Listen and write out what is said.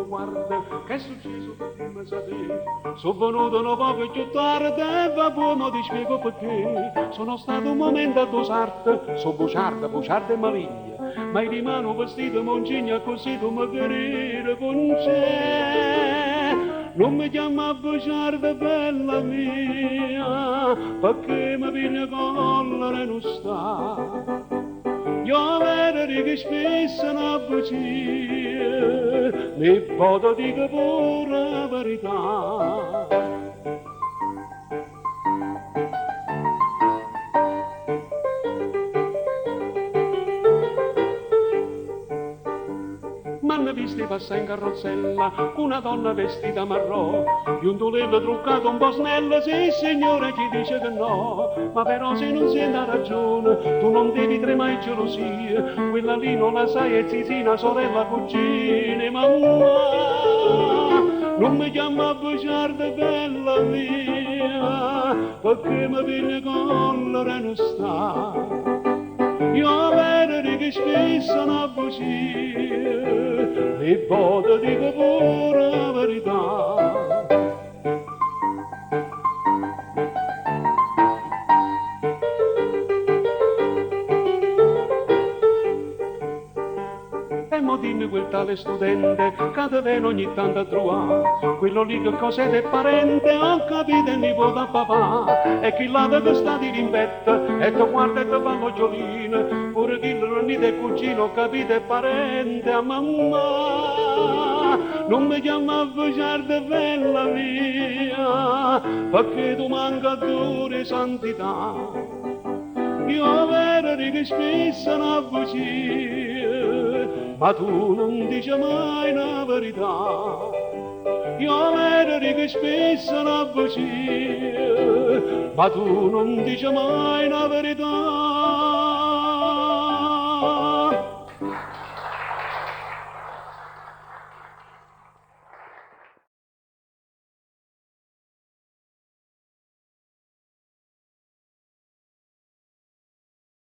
guarda, che è successo prima sa te? Sono venuto un poco più tardi e va buono ti spiego perché. Sono stato un momento a dosarti, sono buciarda e maligna. Ma di mano vestito moncigna così tu mi querere con sé. Non mi chiama a buciarda bella mia, perché mi viene collera e non sta. Io vedo che spesso una bugia, mi posso dire pure la verità. M'hanno visto passare in carrozzella una donna vestita marrò, di un tulello truccato un po' snello, sì signore chi dice che no, ma però se non senti la ragione, tu non devi tremare gelosia, quella lì non la sai è zizina, sorella, cugine, mamma, non mi chiama a bugiarda bella mia, perché mi viene collera e non sta. Io vedo che spesso una bugia, mi posso dire pure la verità. E mo dimmi quel tale studente che te viene ogni tanto a trovare, quello lì che cos'è del parente, ho capito il nipote a papà, e chi là che sta di rimpetto, e te guarda e te fa l'occhiolino, pure chi non è cugino, ho capito è parente a mamma, non mi chiama a bugiarda bella mia, perché tu manca d'ore santità. Io vedo che spesso una bugia, ma tu non dici mai la verità. Io vedo che spesso una bugia, ma tu non dici mai la verità.